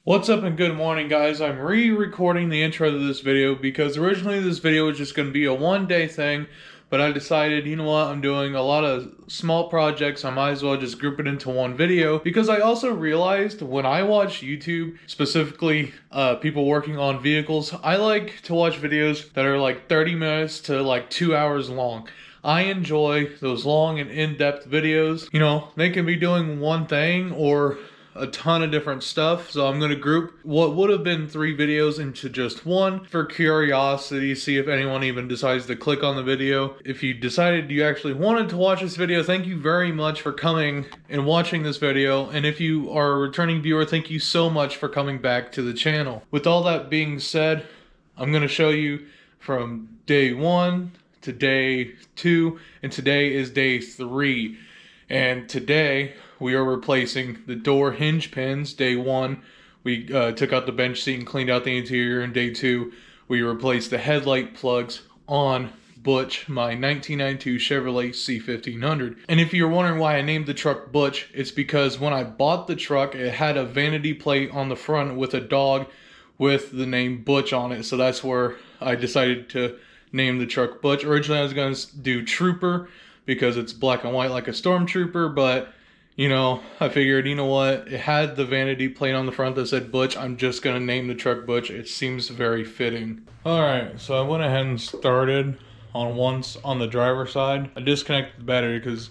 What's up and good morning, guys. I'm re-recording the intro to this video because originally this video was just going to be a one-day thing, but I decided, you know what, I'm doing a lot of small projects, I might as well just group it into one video, because I also realized when I watch YouTube, specifically people working on vehicles, I like to watch videos that are like 30 minutes to like 2 hours long. I enjoy those long and in-depth videos. You know, they can be doing one thing or a ton of different stuff, so I'm going to group what would have been 3 videos into just one for curiosity, see if anyone even decides to click on the video. If you decided you actually wanted to watch this video, thank you very much for coming and watching this video, and if you are a returning viewer, thank you so much for coming back to the channel. With all that being said, I'm going to show you from day 1 to day 2, and today is day 3. And today we are replacing the door hinge pins. Day 1 we took out the bench seat and cleaned out the interior, and day 2 we replaced the headlight plugs on Butch, my 1992 Chevrolet C1500. And if you're wondering why I named the truck Butch, it's because when I bought the truck, it had a vanity plate on the front with a dog with the name Butch on it, so that's where I decided to name the truck Butch. Originally I was going to do Trooper because it's black and white like a stormtrooper, but you know, I figured, you know what, it had the vanity plate on the front that said Butch, I'm just gonna name the truck Butch. It seems very fitting. Alright, so I went ahead and started on the driver's side. I disconnected the battery because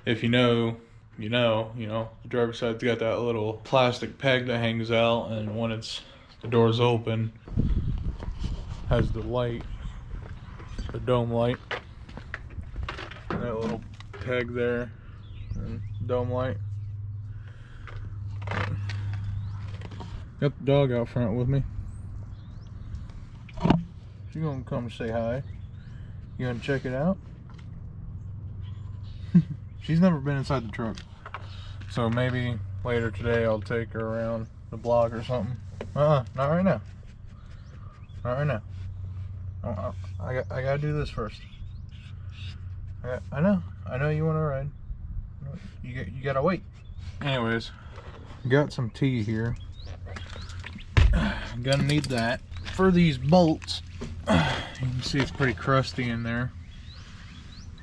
if you know, the driver's side's got that little plastic peg that hangs out, and when the door's open, has the light, the dome light. That little peg there and dome light. Got the dog out front with me. She's gonna come say hi. You gonna check it out? She's never been inside the truck, so maybe later today I'll take her around the block or something. Not right now. Not right now. I gotta do this first. I know you want to ride. You gotta wait. Anyways, got some tea here. I'm gonna need that for these bolts. You can see it's pretty crusty in there.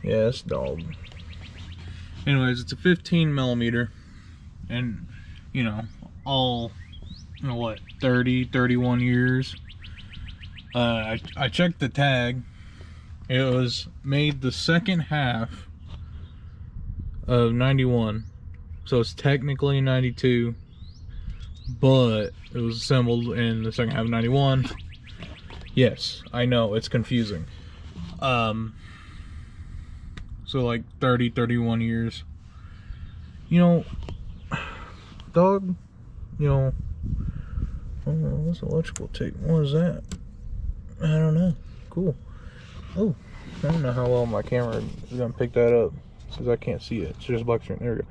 Yes, dog. Anyways, it's a 15 millimeter, and you know, all, you know what, 31 years. I checked the tag. It was made the second half of 91, so it's technically 92, but it was assembled in the second half of 91. Yes, I know, it's confusing. So like 31 years. You know, dog, you know, oh, what's electrical tape? What is that? I don't know. Cool. Oh, I don't know how well my camera is gonna pick that up because I can't see it. It's just black screen. There we go.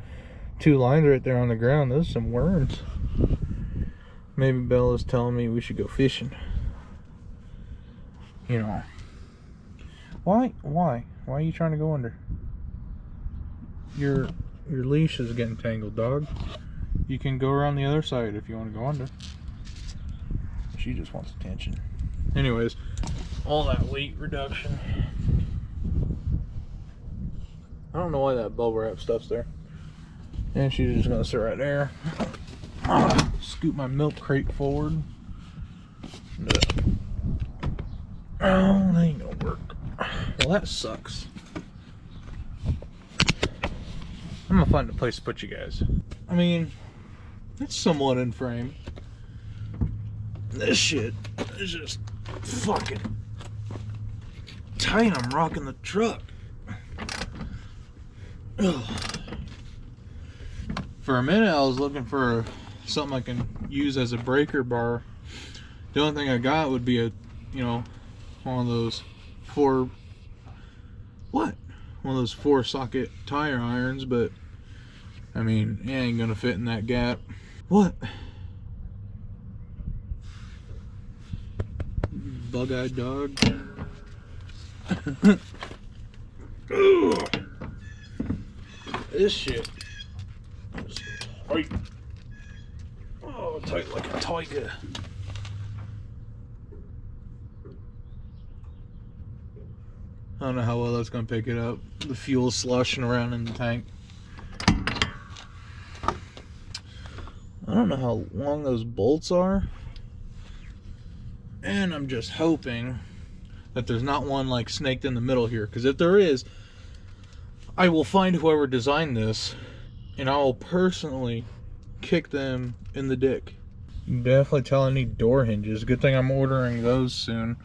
2 lines right there on the ground. Those are some worms. Maybe Bella's telling me we should go fishing. You know. Why are you trying to go under? Your leash is getting tangled, dog. You can go around the other side if you want to go under. She just wants attention. Anyways, all that weight reduction. I don't know why that bubble wrap stuff's there. And she's just gonna sit right there. Scoot my milk crate forward. Oh, that ain't gonna work. Well, that sucks. I'm gonna find a place to put you guys. I mean, it's somewhat in frame. This shit is just fucking tight. I'm rocking the truck. Ugh. For a minute I was looking for something I can use as a breaker bar. The only thing I got would be one of those four socket tire irons, but I mean, it ain't gonna fit in that gap. What? Bug-eyed dog. This shit. Oh tight like a tiger. I don't know how well that's going to pick it up. The fuel's sloshing around in the tank. I don't know how long those bolts are. And I'm just hoping that there's not one like snaked in the middle here. Because if there is, I will find whoever designed this and I will personally kick them in the dick. You can definitely tell I need door hinges. Good thing I'm ordering those soon.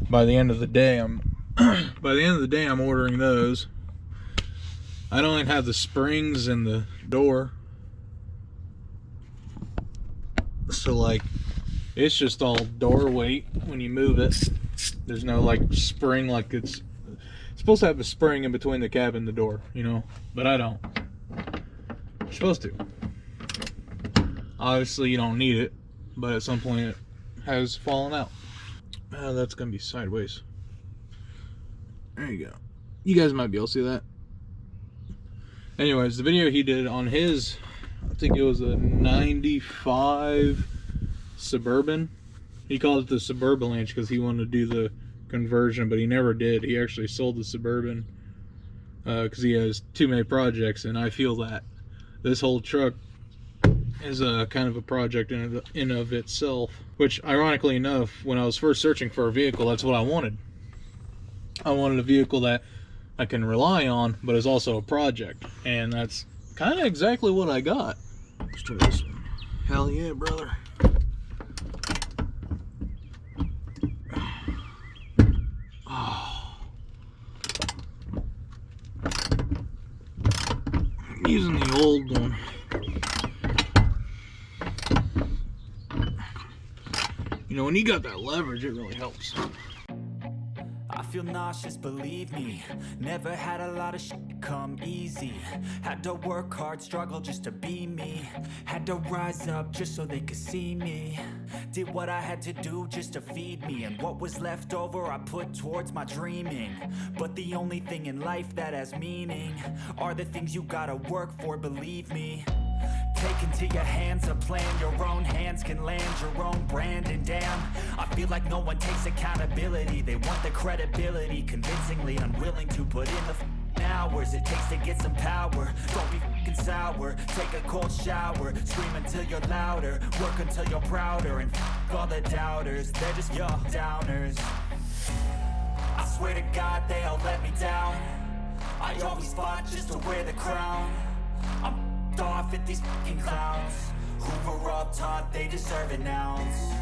By the end of the day, I'm ordering those. I don't even have the springs in the door. So like, it's just all door weight when you move it. There's no like spring, like it's supposed to have a spring in between the cab and the door, you know, but I don't. You're supposed to. Obviously you don't need it, but at some point it has fallen out. That's gonna be sideways. There you go. You guys might be able to see that. Anyways, the video he did on his, I think it was a 95 Suburban. He called it the Suburban Ranch because he wanted to do the conversion, but he never did. He actually sold the Suburban because he has too many projects, and I feel that this whole truck is a kind of a project in of itself. Which, ironically enough, when I was first searching for a vehicle, that's what I wanted. I wanted a vehicle that I can rely on, but is also a project, and that's kind of exactly what I got. Let's try this one. Hell yeah, brother. Oh. I'm using the old one. You know, when you got that leverage, it really helps. I feel nauseous, believe me. Never had a lot of shit come easy. Had to work hard, struggle just to be me. Had to rise up just so they could see me. Did what I had to do just to feed me. And what was left over I put towards my dreaming. But the only thing in life that has meaning are the things you gotta work for, believe me. Take into your hands a plan, your own hands can land your own brand. And damn, I feel like no one takes accountability. They want the credibility, convincingly unwilling to put in the hours it takes to get some power. Don't be f***ing sour, take a cold shower. Scream until you're louder, work until you're prouder. And f*** all the doubters, they're just your downers. I swear to God they all let me down. I always fought just to wear the crown. I'm off at these fucking clowns who were all taught they deserve an ounce.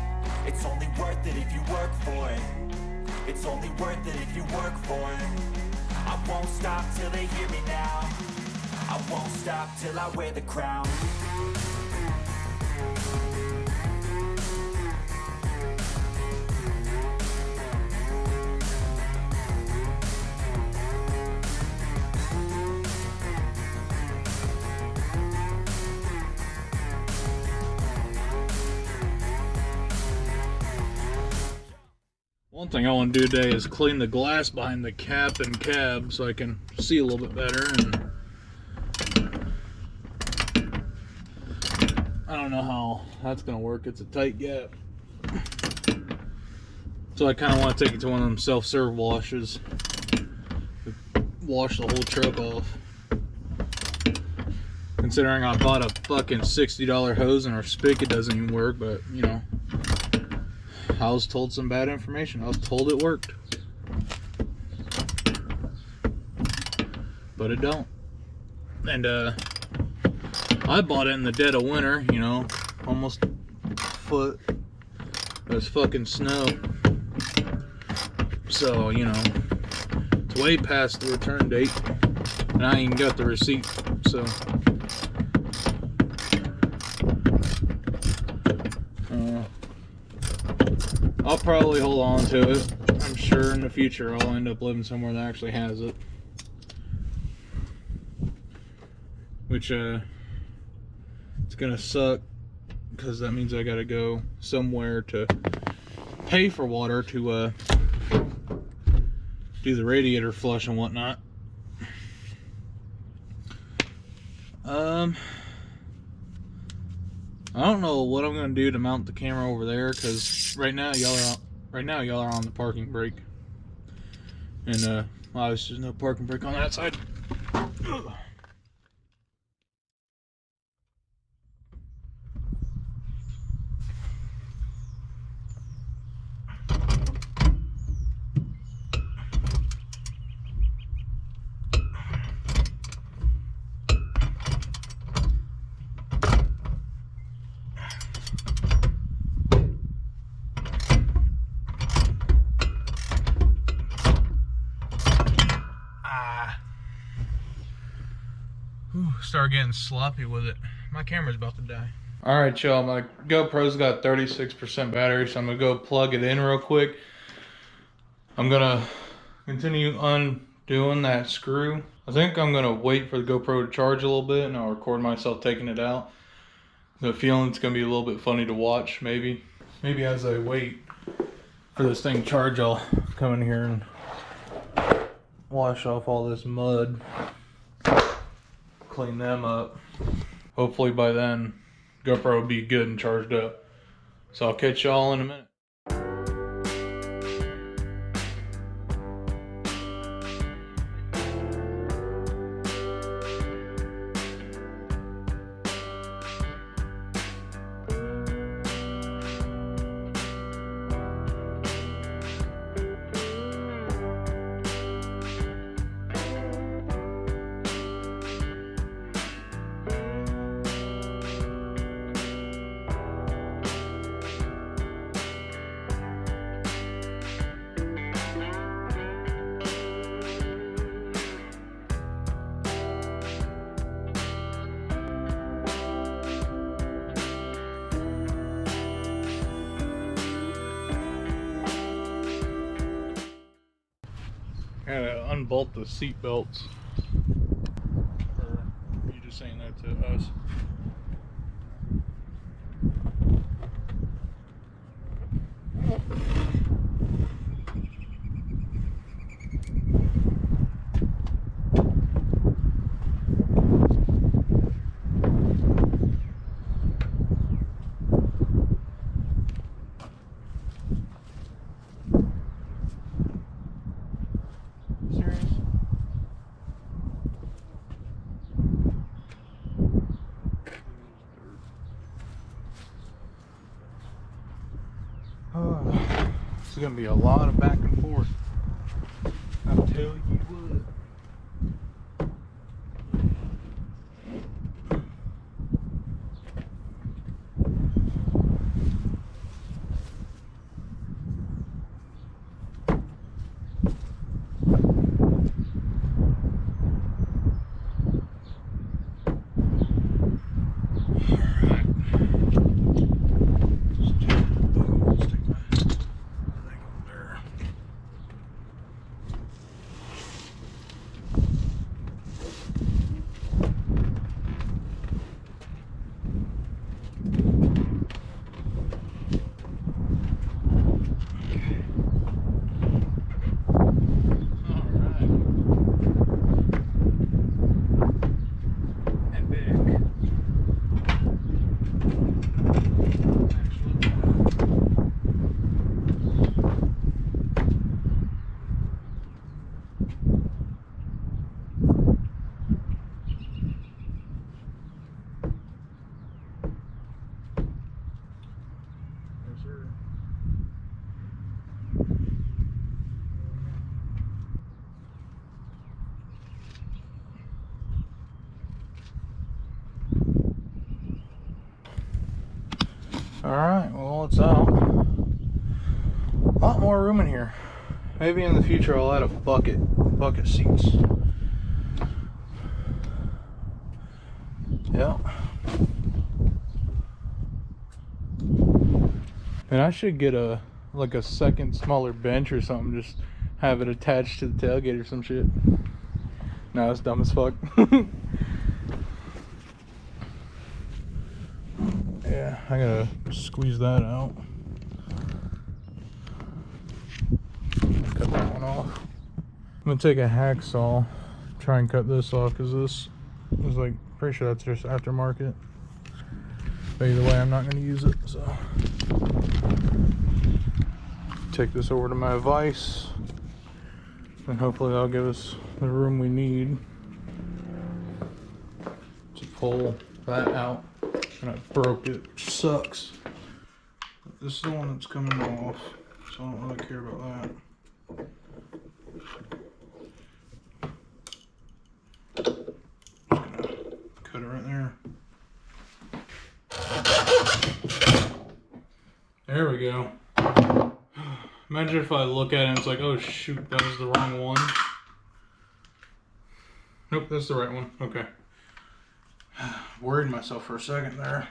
It's only worth it if you work for it. It's only worth it if you work for it. I won't stop till they hear me now. I won't stop till I wear the crown. One thing I want to do today is clean the glass behind the cap and cab so I can see a little bit better. And I don't know how that's going to work. It's a tight gap. So I kind of want to take it to one of them self-serve washes. Wash the whole truck off. Considering I bought a fucking $60 hose and our spigot doesn't even work, but you know. I was told some bad information. I was told it worked. But it don't. And I bought it in the dead of winter, you know, almost a foot. There's fucking snow. So, you know, it's way past the return date. And I ain't got the receipt, so I'll probably hold on to it. I'm sure in the future I'll end up living somewhere that actually has it. Which, it's gonna suck because that means I gotta go somewhere to pay for water to do the radiator flush and whatnot. I don't know what I'm gonna do to mount the camera over there, because right now y'all are on the parking brake, and obviously there's no parking brake on that side. Start getting sloppy with it. My camera's about to die. Alright, y'all, my GoPro's got 36% battery, so I'm gonna go plug it in real quick. I'm gonna continue undoing that screw. I think I'm gonna wait for the GoPro to charge a little bit, and I'll record myself taking it out. The feeling's gonna be a little bit funny to watch, maybe. Maybe as I wait for this thing to charge, I'll come in here and wash off all this mud. Clean them up. Hopefully by then GoPro will be good and charged up. So I'll catch y'all in a minute. Gotta unbolt the seat belts. Or are you just saying that to us? It's gonna be a lot of back and forth. I'll tell you what. Alright, well, it's out. A lot more room in here. Maybe in the future I'll add a bucket seats. Yeah. And I should get a second smaller bench or something, just have it attached to the tailgate or some shit. No, it's dumb as fuck. Yeah, I gotta squeeze that out. Cut that one off. I'm gonna take a hacksaw, try and cut this off, because this is like, pretty sure that's just aftermarket. But either way, I'm not going to use it, so. Take this over to my vise, and hopefully that'll give us the room we need to pull that out. And I broke it, which sucks. But this is the one that's coming off, so I don't really care about that. Just gonna cut it right there. There we go. Imagine if I look at it and it's like, oh shoot, that was the wrong one. Nope, that's the right one. Okay. Worried myself for a second there.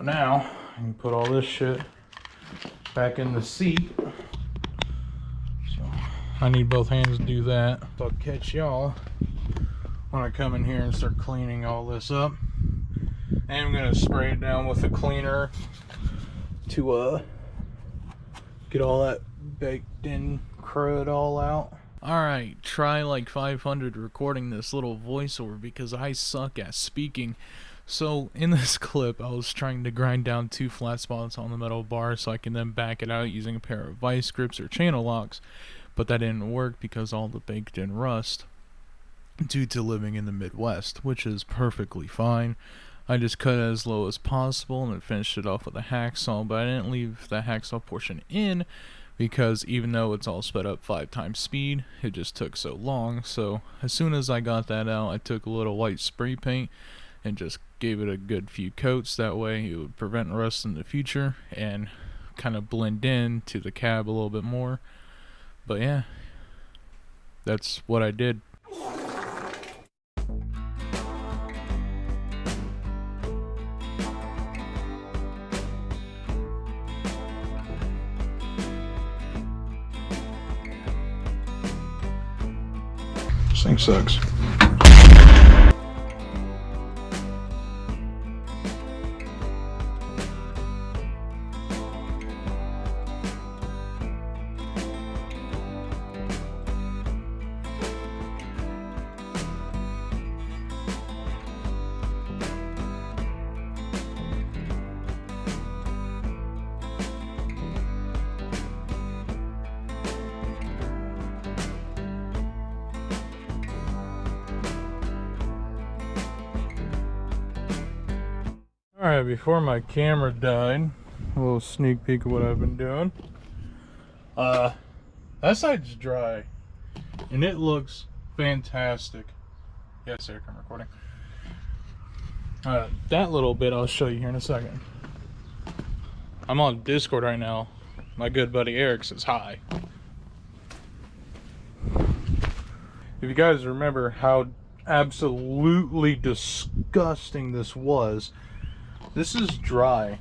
Now, I can put all this shit back in the seat. So, I need both hands to do that. So I'll catch y'all when I come in here and start cleaning all this up. And I'm gonna spray it down with a cleaner to get all that baked in crud all out. Alright, try like 500 recording this little voiceover because I suck at speaking. So in this clip, I was trying to grind down 2 flat spots on the metal bar so I can then back it out using a pair of vice grips or channel locks, but that didn't work because all the baked in rust due to living in the Midwest, which is perfectly fine. I just cut it as low as possible and then finished it off with a hacksaw, but I didn't leave the hacksaw portion in because even though it's all sped up 5 times speed, it just took so long. So as soon as I got that out, I took a little white spray paint and just gave it a good few coats. That way it would prevent rust in the future and kind of blend in to the cab a little bit more. But yeah, that's what I did. This thing sucks. Alright, before my camera died, a little sneak peek of what I've been doing. That side's dry, and it looks fantastic. Yes, Eric, I'm recording. That little bit I'll show you here in a second. I'm on Discord right now. My good buddy Eric says hi. If you guys remember how absolutely disgusting this was, this is dry,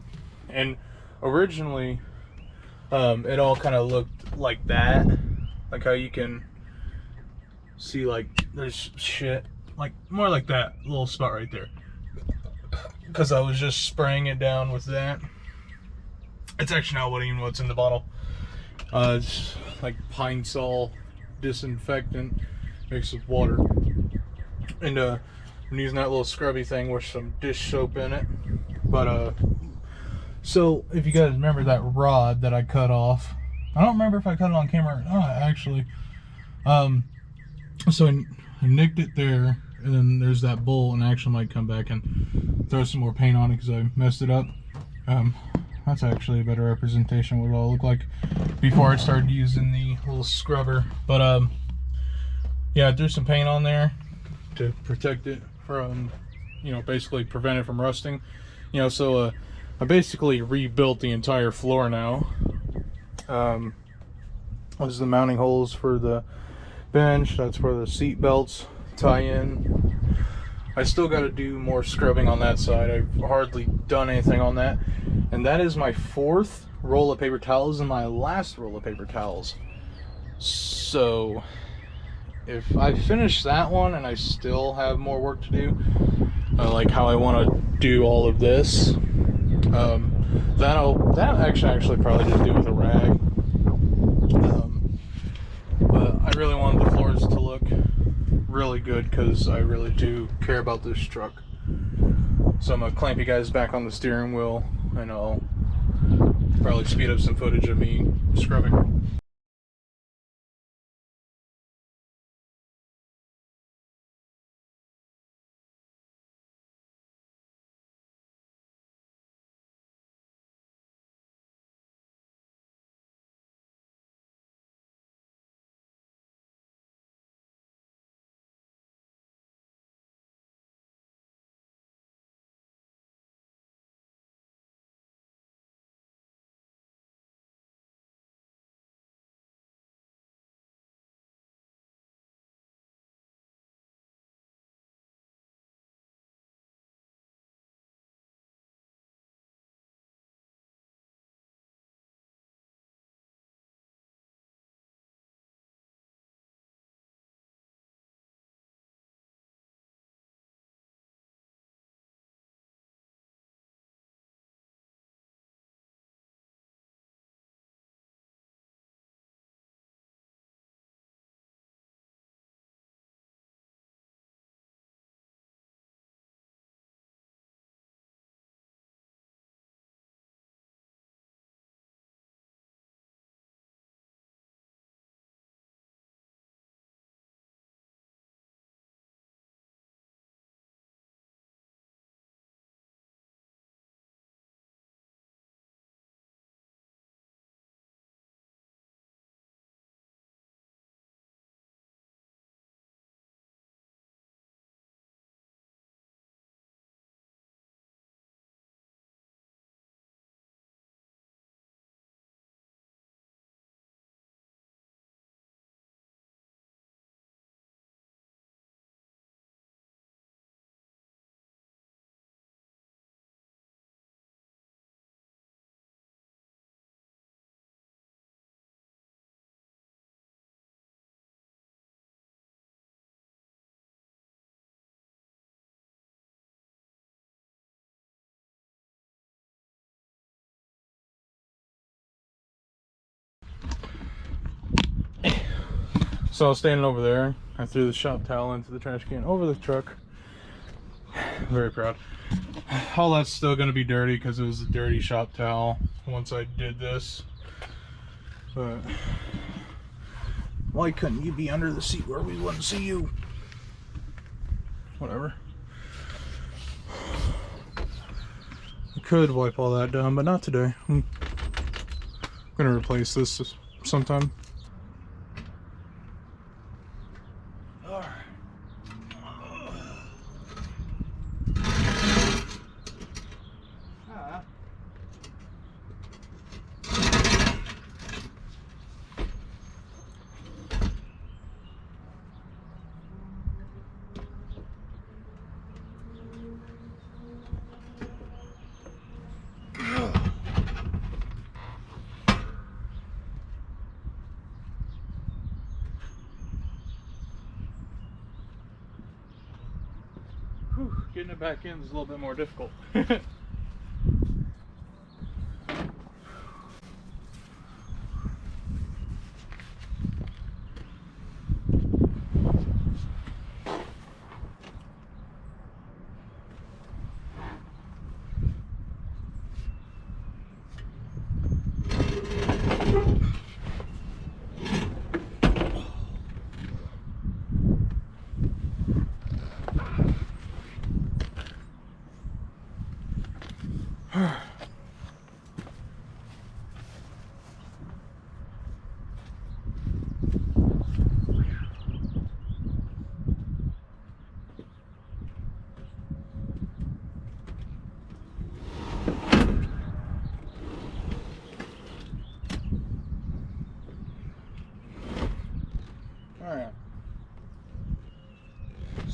and originally it all kind of looked like that, like how you can see like there's shit like more like that little spot right there, because I was just spraying it down with that. It's actually not even what's in the bottle. It's like Pine Sol disinfectant mixed with water, and I'm using that little scrubby thing with some dish soap in it. But so if you guys remember that rod that I cut off, I don't remember if I cut it on camera or not actually. So I nicked it there, and then there's that bolt, and I actually might come back and throw some more paint on it because I messed it up. That's actually a better representation of what it all looked like before I started using the little scrubber. But Yeah, I threw some paint on there to protect it from, basically prevent it from rusting. So I basically rebuilt the entire floor now. This is the mounting holes for the bench. That's where the seat belts tie in. I still got to do more scrubbing on that side. I've hardly done anything on that. And that is my 4th roll of paper towels and my last roll of paper towels. So if I finish that one and I still have more work to do, like how I want to do all of this, that actually probably just do with a rag. But I really wanted the floors to look really good because I really do care about this truck. So I'm gonna clamp you guys back on the steering wheel, and I'll probably speed up some footage of me scrubbing. So I was standing over there. I threw the shop towel into the trash can over the truck. Very proud. All that's still going to be dirty because it was a dirty shop towel once I did this. But why couldn't you be under the seat where we wouldn't see you? Whatever. I could wipe all that down, but not today. I'm going to replace this sometime. Getting it back in is a little bit more difficult.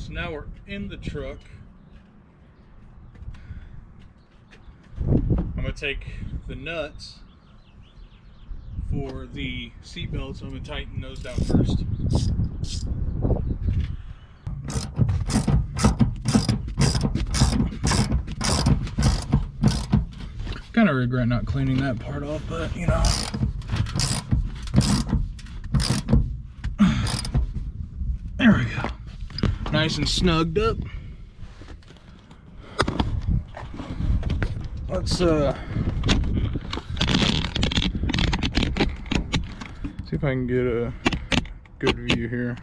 So now we're in the truck. I'm gonna take the nuts for the seat belts. I'm gonna tighten those down first. Kind of regret not cleaning that part off, but you know. There we go. Nice and snugged up. Let's see if I can get a good view here.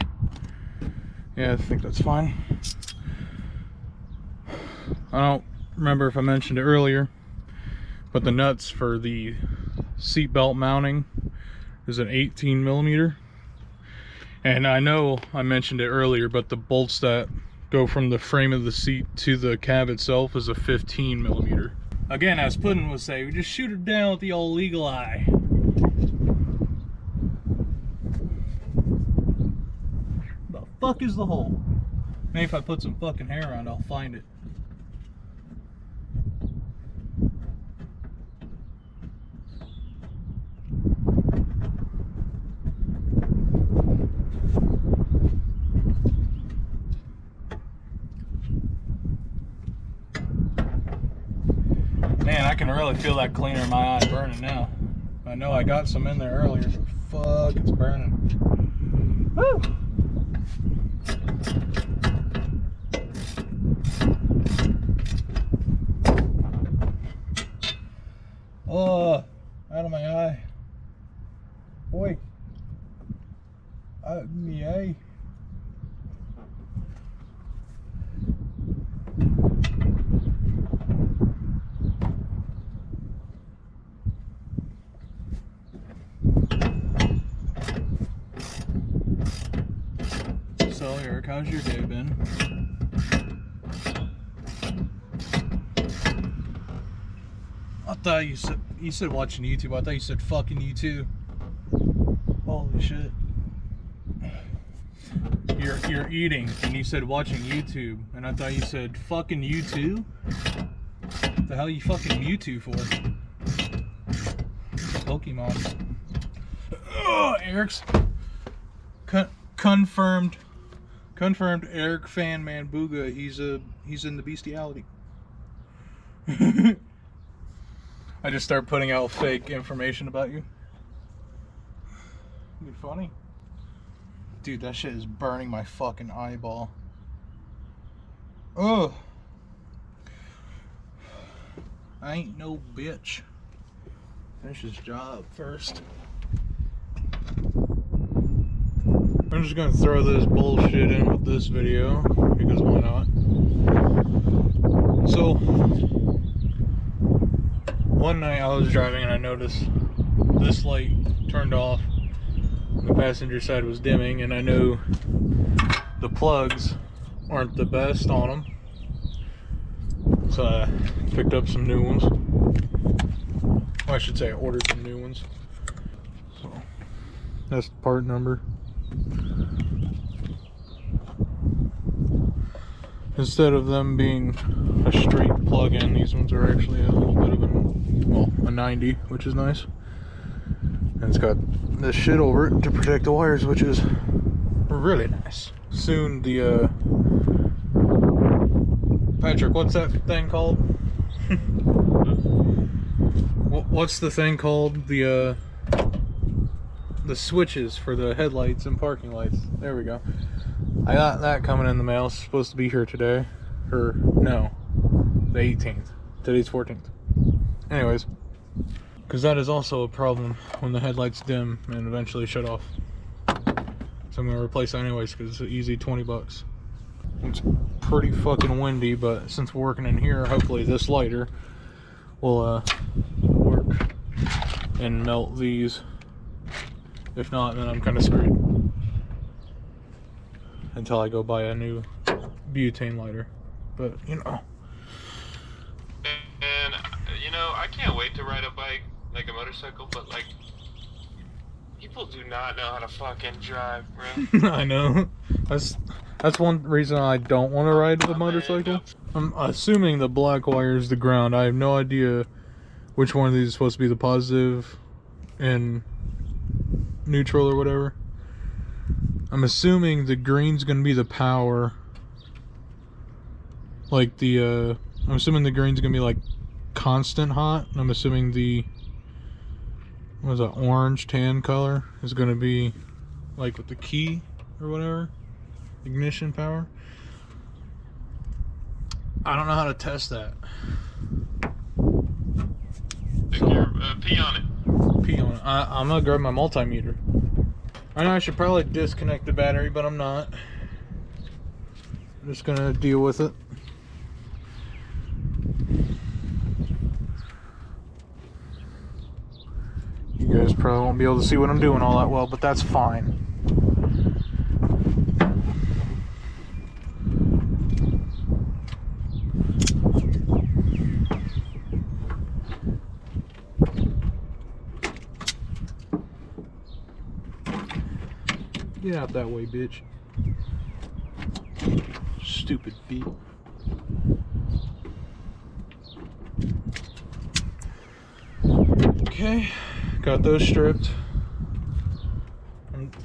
Yeah, I think that's fine. I don't remember if I mentioned it earlier, but the nuts for the seat belt mounting is an 18 millimeter. And I know I mentioned it earlier, but the bolts that go from the frame of the seat to the cab itself is a 15 millimeter. Again, as Puddin would say, we just shoot her down with the old eagle eye. The fuck is the hole? Maybe if I put some fucking hair around, I'll find it. Man, I can really feel that cleaner in my eye burning now. I know I got some in there earlier, so fuck, it's burning. Woo! Oh, out of my eye. Boy. Out of my eye. So, Eric, how's your day been? I thought you said watching YouTube. I thought you said fucking YouTube. Holy shit. You're eating and you said watching YouTube, and I thought you said fucking YouTube. What the hell are you fucking YouTube for? Pokemon. Oh, Eric's confirmed Eric fan man Booga. He's in the bestiality. I just start putting out fake information about you. Be funny. Dude, that shit is burning my fucking eyeball. Ugh. I ain't no bitch. Finish his job first. I'm just gonna throw this bullshit in with this video, because why not? So, one night I was driving and I noticed this light turned off. The passenger side was dimming, and I knew the plugs aren't the best on them. So I picked up some new ones. Well, I should say I ordered some new ones. So that's the part number. Instead of them being a straight plug-in, these ones are actually a little bit of a 90, which is nice. And it's got this shit over it to protect the wires, which is really nice. Soon the Patrick, what's that thing called? What's the thing called? The switches for the headlights and parking lights. There we go. I got that coming in the mail. It's supposed to be here today. Or no, the 18th. Today's 14th. Anyways, because that is also a problem when the headlights dim and eventually shut off. So I'm gonna replace that anyways, because it's an easy 20 bucks. It's pretty fucking windy, but since we're working in here, hopefully this lighter will work and melt these. If not, then I'm kind of screwed until I go buy a new butane lighter. But you know. And you know, I can't wait to ride a bike, like a motorcycle, but like, people do not know how to fucking drive, bro. I know. That's one reason I don't want to ride a motorcycle. I'm assuming the black wire is the ground. I have no idea which one of these is supposed to be the positive and neutral or whatever. I'm assuming the green's gonna be the power. Like the I'm assuming the green's gonna be like constant hot. I'm assuming the, what is that, orange tan color is gonna be like with the key or whatever, ignition power. I don't know how to test that. Stick your pee on it. Pee on it. I'm gonna grab my multimeter. I know I should probably disconnect the battery, but I'm not. I'm just gonna deal with it. You guys probably won't be able to see what I'm doing all that well, but that's fine. Get out that way, bitch. Stupid feet. Okay, got those stripped.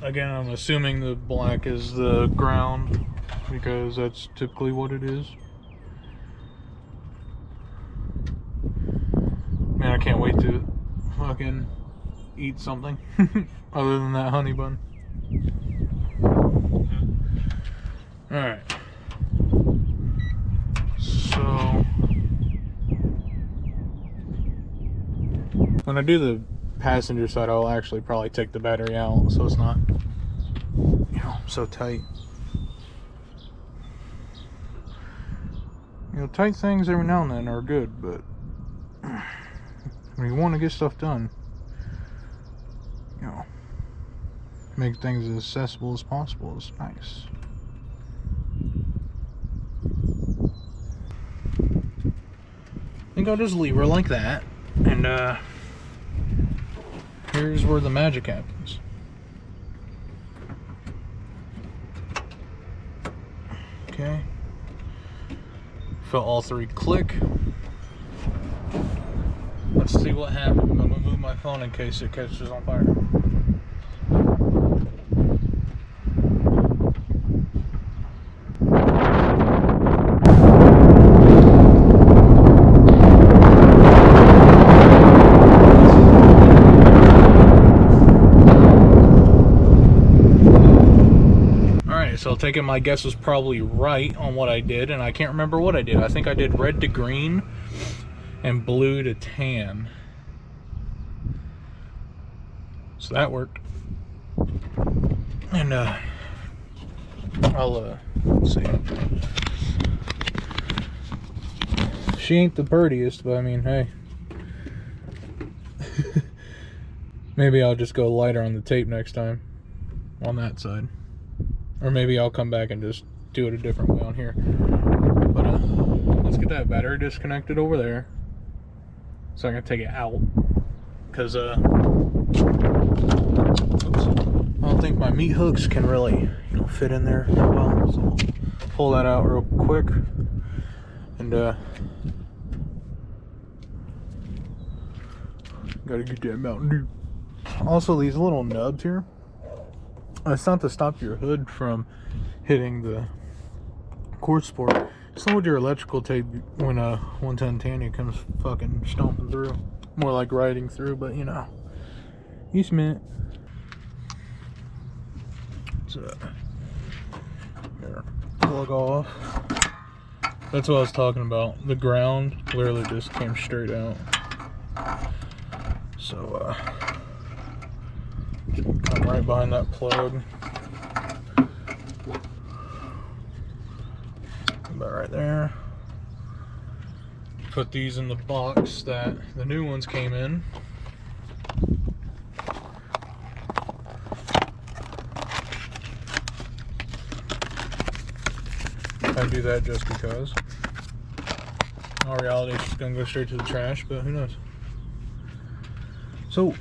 Again, I'm assuming the black is the ground because that's typically what it is. Man, I can't wait to fucking eat something other than that honey bun. Alright. So when I do the passenger side, I'll actually probably take the battery out so it's not, you know, so tight. You know, tight things every now and then are good, but when you want to get stuff done, you know, make things as accessible as possible is nice. I think I'll just leave her like that, and here's where the magic happens. Okay. Felt all three click. Let's see what happens. I'm gonna move my phone in case it catches on fire. So I'll take it my guess was probably right on what I did, and I can't remember what I did. I think I did red to green and blue to tan. So that worked. And I'll let's see. She ain't the prettiest, but I mean, hey. Maybe I'll just go lighter on the tape next time on that side. Or maybe I'll come back and just do it a different way on here. But let's get that battery disconnected over there, so I can take it out. Because oops, I don't think my meat hooks can really, you know, fit in there that well. So I'll pull that out real quick. And gotta get that Mountain Dew. Also, these little nubs here, it's not to stop your hood from hitting the quartz support. It's not with your electrical tape when a 110 Tanya comes fucking stomping through. More like riding through, but you know. You smit. So, here, plug off. That's what I was talking about. The ground literally just came straight out. So, I'm right behind that plug. About right there. Put these in the box that the new ones came in. I do that just because. In all reality, it's just gonna go straight to the trash, but who knows? So,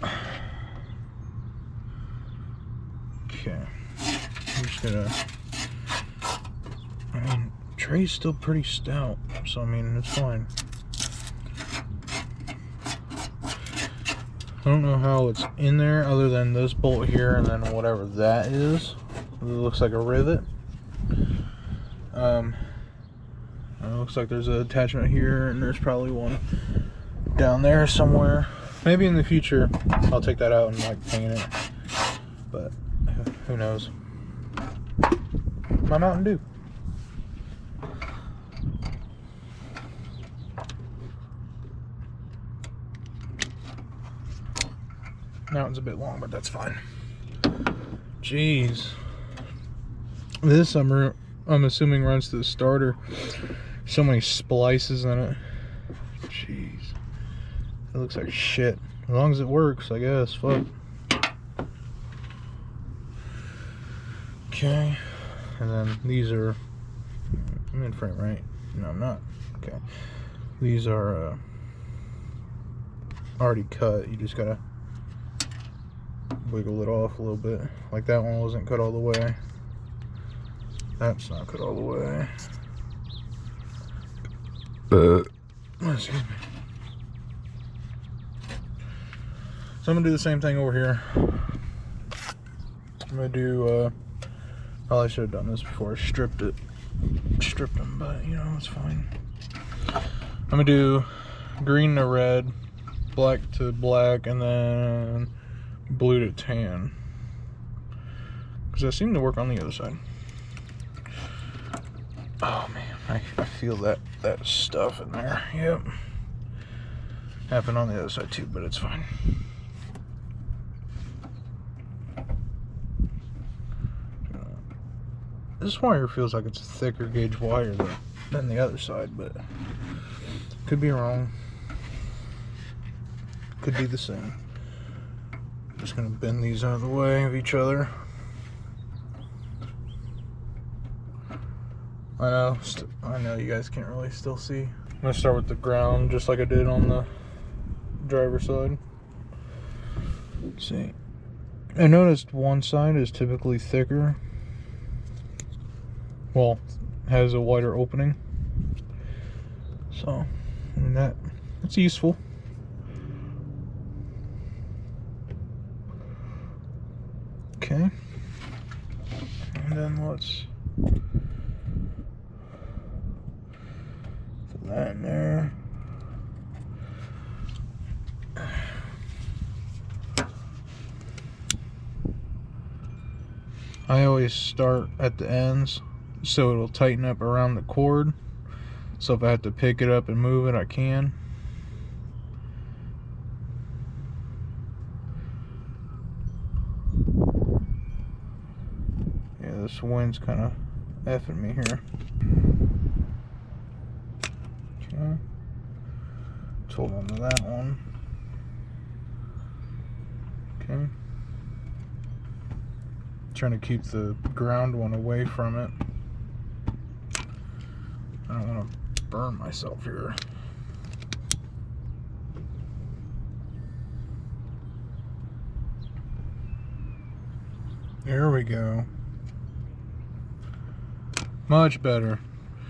okay, I'm just gonna tray's still pretty stout, so I mean, it's fine. I don't know how it's in there other than this bolt here and then whatever that is. It looks like a rivet. It looks like there's an attachment here, and there's probably one down there somewhere. Maybe in the future I'll take that out and like paint it, but who knows. My Mountain Dew. That one's a bit long, but that's fine. Jeez. This I'm assuming runs to the starter. So many splices in it. Jeez. It looks like shit. As long as it works, I guess. Fuck. Okay. And then these are... I'm in frame, right? No, I'm not. Okay. These are already cut. You just gotta wiggle it off a little bit. Like that one wasn't cut all the way. That's not cut all the way. Excuse me. So I'm gonna do the same thing over here. I'm gonna do probably should have done this before I stripped them, but you know, it's fine. I'm gonna do green to red, black to black, and then blue to tan, because I seem to work on the other side. Oh man, I feel that stuff in there. Yep, happened on the other side too, but it's fine. This wire feels like it's a thicker gauge wire than the other side, but could be wrong. Could be the same. Just gonna bend these out of the way of each other. I know you guys can't really still see. I'm gonna start with the ground just like I did on the driver's side. Let's see. I noticed one side is typically thicker. Well, has a wider opening. So, I mean that's useful. Okay. And then let's put that in there. I always start at the ends so it'll tighten up around the cord. So if I have to pick it up and move it, I can. Yeah, this wind's kind of effing me here. Okay. Let's hold on to that one. Okay. Trying to keep the ground one away from it. I don't want to burn myself here. There we go. Much better.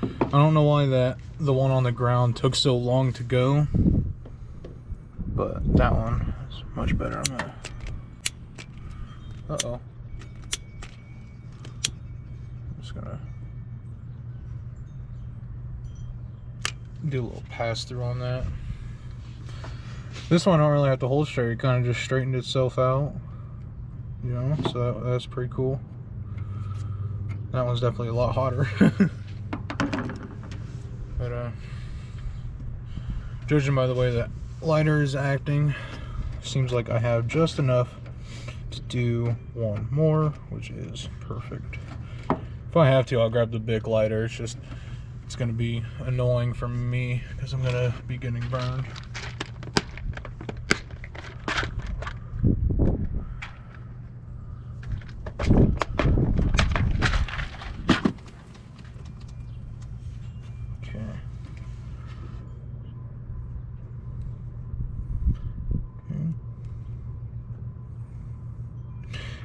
I don't know why the one on the ground took so long to go, but that one is much better. I'm gonna... Uh-oh. I'm just gonna do a little pass through on that. This one I don't really have to hold straight. It kind of just straightened itself out, you know, so that's pretty cool. That one's definitely a lot hotter. But judging by the way that lighter is acting, seems like I have just enough to do one more, which is perfect. If I have to, I'll grab the big lighter. It's gonna be annoying for me because I'm gonna be getting burned.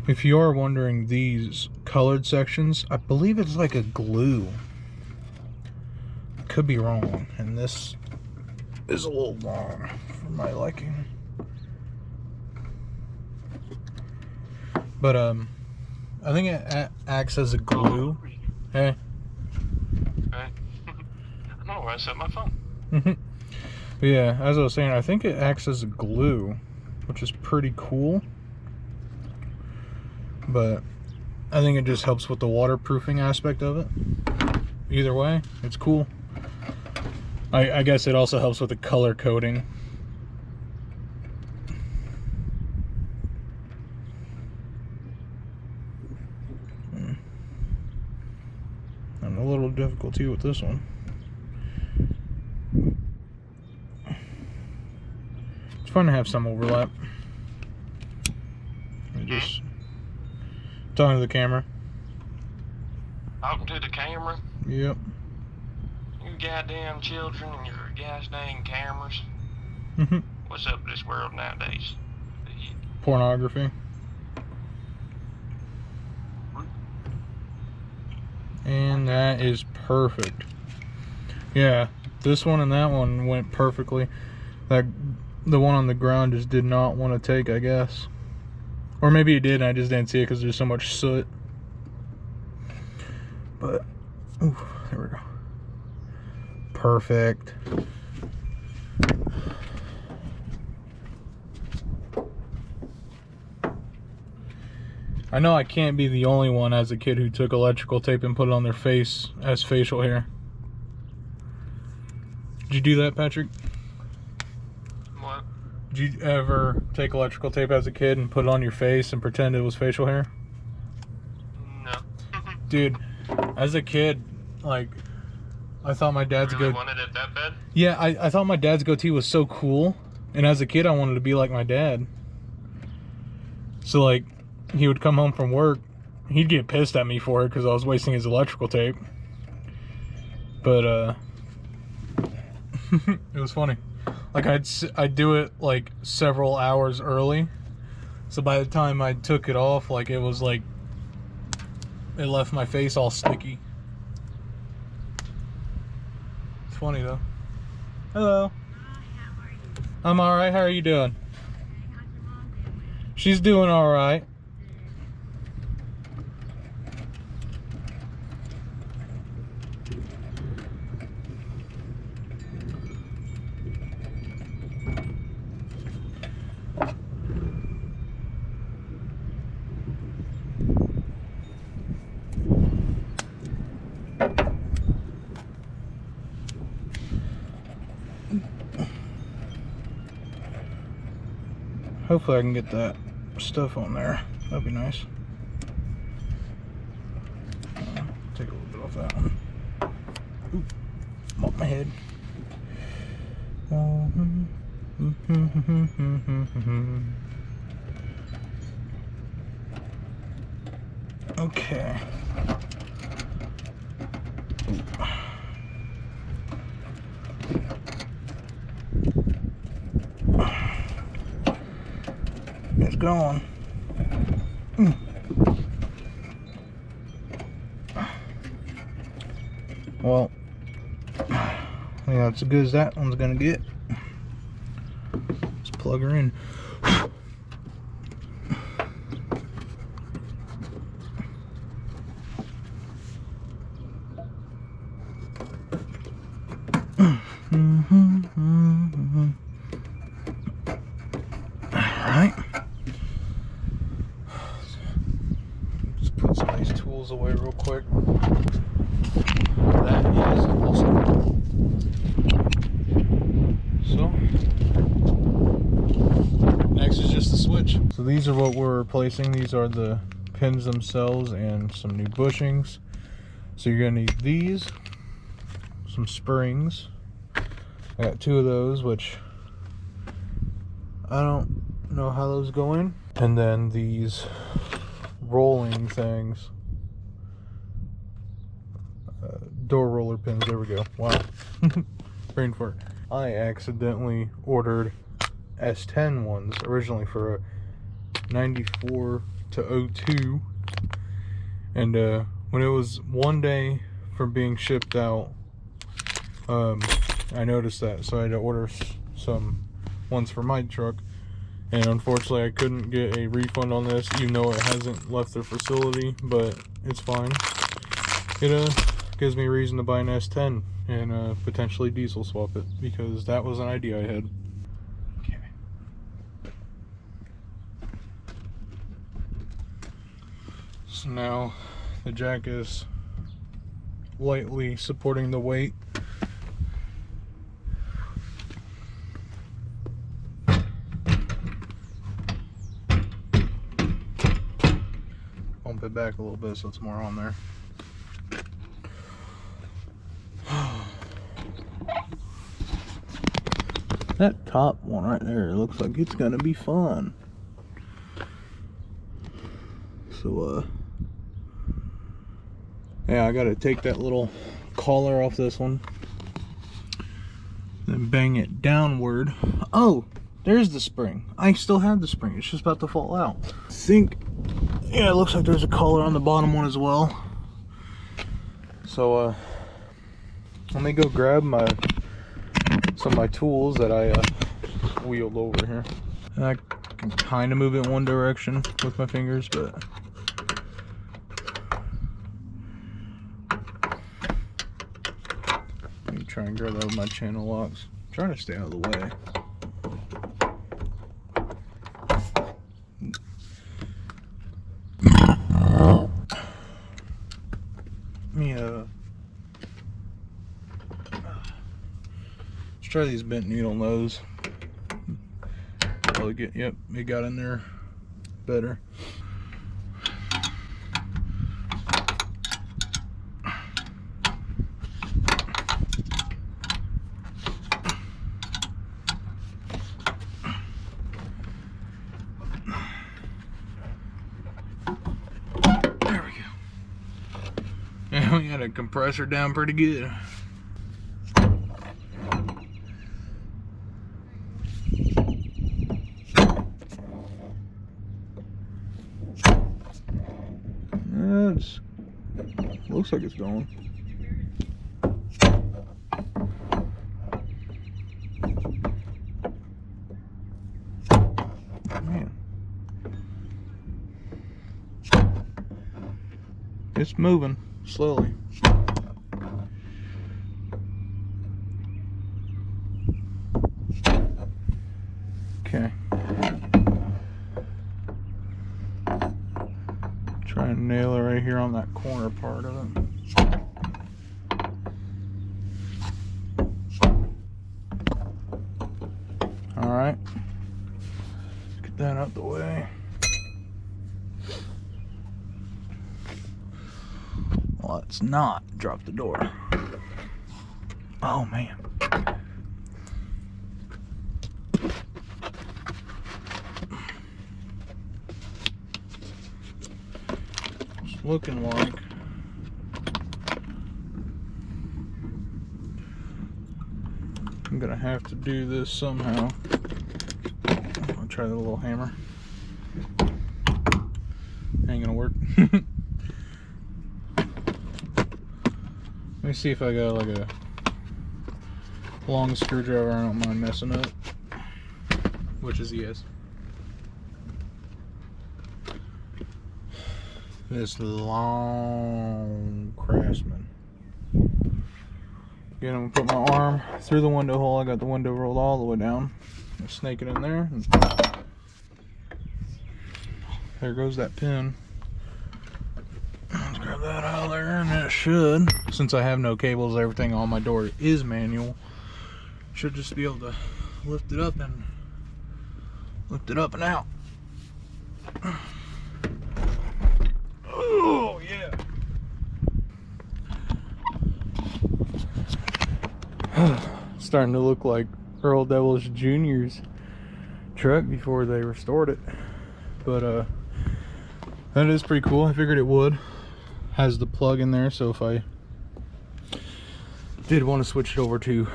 If you are wondering, these colored sections, I believe it's like a glue. could be wrong, and this is a little long for my liking. But I think it acts as a glue. Hey. Right. I know where I set my phone. But yeah, as I was saying, I think it acts as a glue, which is pretty cool. But I think it just helps with the waterproofing aspect of it. Either way, it's cool. I guess it also helps with the color coding. And a little difficulty with this one. It's fun to have some overlap. Just talking to the camera. Talking to the camera? Yep. You goddamn children and your gosh dang cameras. What's up with this world nowadays? Pornography. And that is perfect. Yeah, this one and that one went perfectly. The one on the ground just did not want to take, I guess. Or maybe it did and I just didn't see it because there's so much soot. But, ooh, there we go. Perfect. I know I can't be the only one as a kid who took electrical tape and put it on their face as facial hair. Did you do that, Patrick? What? Did you ever take electrical tape as a kid and put it on your face and pretend it was facial hair? No. Dude, as a kid, like, I thought my dad's Really wanted it that bad? Yeah, I thought my dad's goatee was so cool. And as a kid, I wanted to be like my dad. So, like, he would come home from work. He'd get pissed at me for it because I was wasting his electrical tape. But, it was funny. Like, I'd do it, like, several hours early. So by the time I took it off, like, it was, like, it left my face all sticky. It's funny, though. Hello. I'm alright. How are you doing? She's doing alright. Hopefully I can get that stuff on there. That'd be nice. Take a little bit off that one. Oop, I'm off my head. Okay. It's gone. Well, yeah, it's as good as that one's gonna get. Let's plug her in. Alright. Let's put some of these tools away real quick. That is awesome. So, next is just the switch. So these are what we're replacing. These are the pins themselves and some new bushings. So you're gonna need these, some springs. I got 2 of those, which I don't know how those go in. And then these rolling things. Door roller pins, there we go. Wow. Brain fart. I accidentally ordered S10 ones originally for a 94 to 02. And when it was one day from being shipped out, I noticed that, so I had to order some ones for my truck. And unfortunately, I couldn't get a refund on this, even though it hasn't left their facility, but it's fine. It gives me a reason to buy an S10 and potentially diesel swap it, because that was an idea I had. Okay. So now the jack is lightly supporting the weight. Bump it back a little bit so it's more on there. That top one right there looks like it's gonna be fun. So yeah, I gotta take that little collar off this one, then bang it downward. Oh, there's the spring. I still have the spring. It's just about to fall out. I think, yeah, it looks like there's a collar on the bottom one as well. So let me go grab some of my tools that I wheeled over here. And I can kind of move it in one direction with my fingers, but let me try and grab that with my channel locks. I'm trying to stay out of the way. Let's try these bent needle nose. Probably get, yep, it got in there better. There we go. And we got a compressor down pretty good. Looks like it's going. Man, it's moving slowly. Okay. Try and nail it right here on that corner part of it. Alright. Get that out the way. Let's not drop the door. Oh man. It's looking like I'm gonna have to do this somehow. I'll try the little hammer. Ain't gonna work. Let me see if I got like a long screwdriver I don't mind messing up. Which is yes. This long Craftsman. Again, I'm gonna put my arm through the window hole. I got the window rolled all the way down. I'm snake it in there. And there goes that pin. Let's grab that out of there, and it should, since I have no cables, everything on my door is manual. Should just be able to lift it up and out. Oh yeah. Starting to look like Earl Devils Jr.'s truck before they restored it. But that is pretty cool. I figured it would. Has the plug in there, so if I did want to switch it over to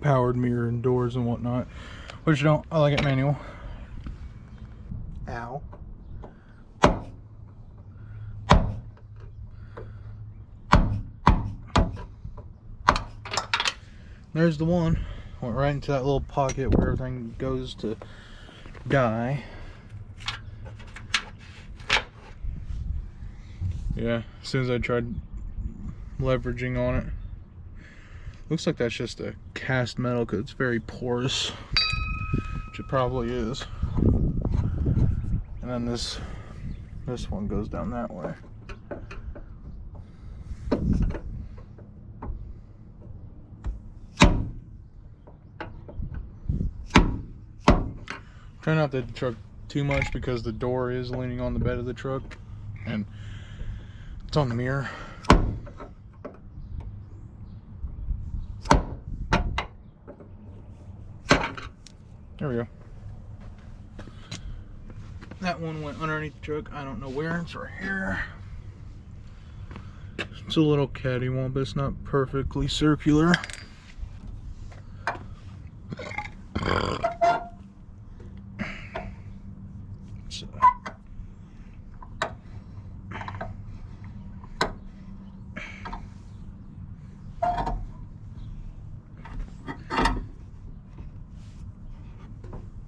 powered mirror and doors and whatnot, which I don't, I like it manual. Ow. there's the one. Went right into that little pocket where everything goes to die. Yeah, as soon as I tried leveraging on it. Looks like that's just a cast metal because it's very porous, which it probably is. And then this one goes down that way. Try not to truck too much because the door is leaning on the bed of the truck and it's on the mirror. There we go. That one went underneath the truck. I don't know where. It's right here. It's a little caddy one, but it's not perfectly circular. So.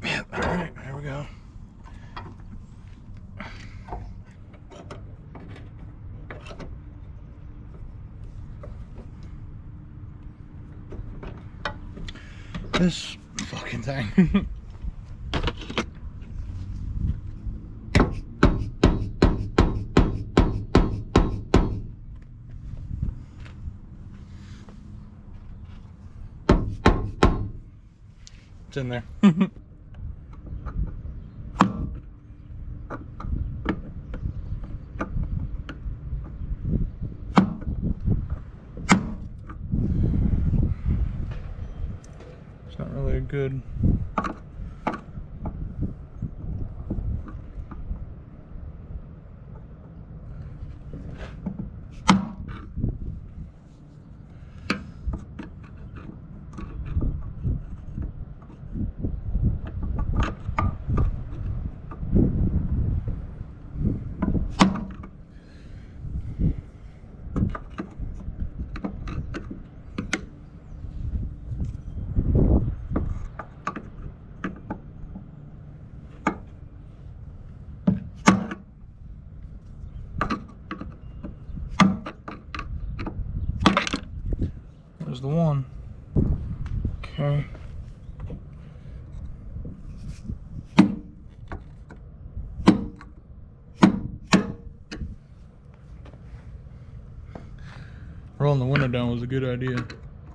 Yeah, all right, there we go. This fucking thing. It's in there. It's not really a good There's the one. Okay. Rolling the window down was a good idea.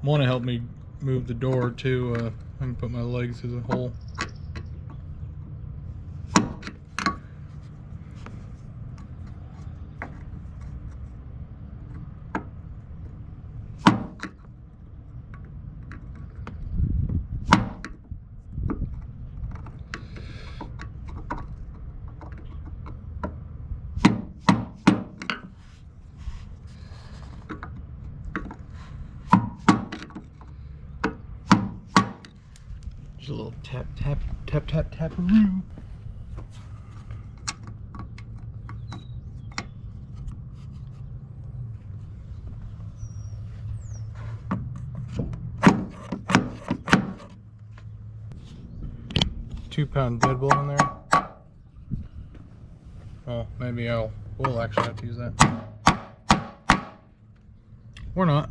One, to help me move the door too. I can put my leg through the hole. Just a little tap, tap, tap, tap, tap-a-roo. £2 deadbolt in there. Well, maybe we'll actually have to use that. Or not.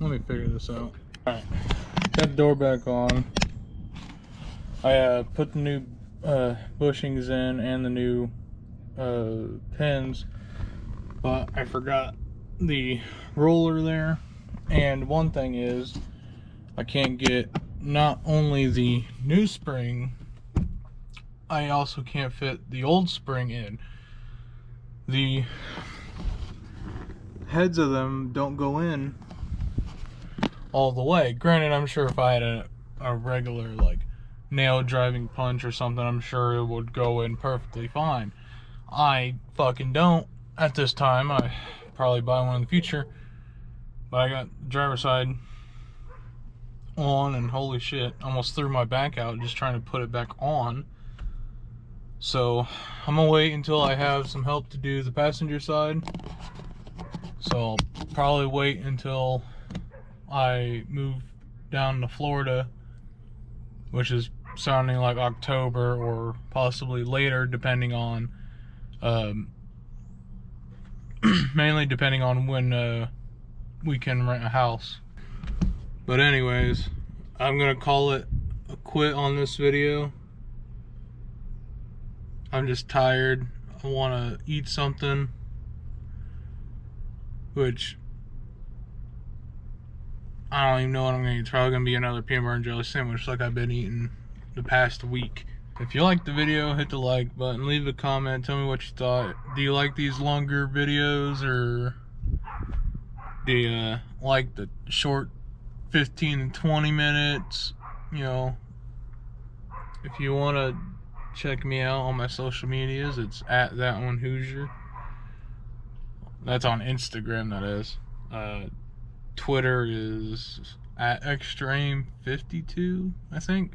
Let me figure this out. Alright, got the door back on. I put the new bushings in and the new pins, but I forgot the roller there. And one thing is, I can't get not only the new spring, I also can't fit the old spring in. The heads of them don't go in all the way. Granted, I'm sure if I had a regular like nail driving punch or something, I'm sure it would go in perfectly fine. I fucking don't, at this time. I probably buy one in the future, but I got driver's side on, and holy shit, almost threw my back out just trying to put it back on. So I'm gonna wait until I have some help to do the passenger side. So I'll probably wait until I move down to Florida, which is sounding like October or possibly later, depending on mainly depending on when we can rent a house. But anyways, I'm gonna call it a quit on this video. I'm just tired. I want to eat something, which I don't even know what I'm gonna eat. It's probably gonna be another peanut butter and jelly sandwich like I've been eating the past week. If you liked the video, hit the like button, leave a comment, tell me what you thought. Do you like these longer videos, or do you like the short 15 and 20 minutes? You know, if you want to check me out on my social medias, it's at that one Hoosier. That's on Instagram, that is. Twitter is at extreme52, I think.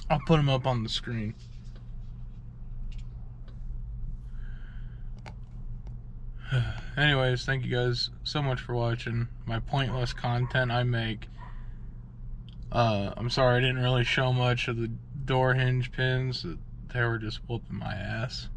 I'll put them up on the screen. Anyways, thank you guys so much for watching my pointless content I make. I'm sorry I didn't really show much of the door hinge pins. They were just whooping my ass.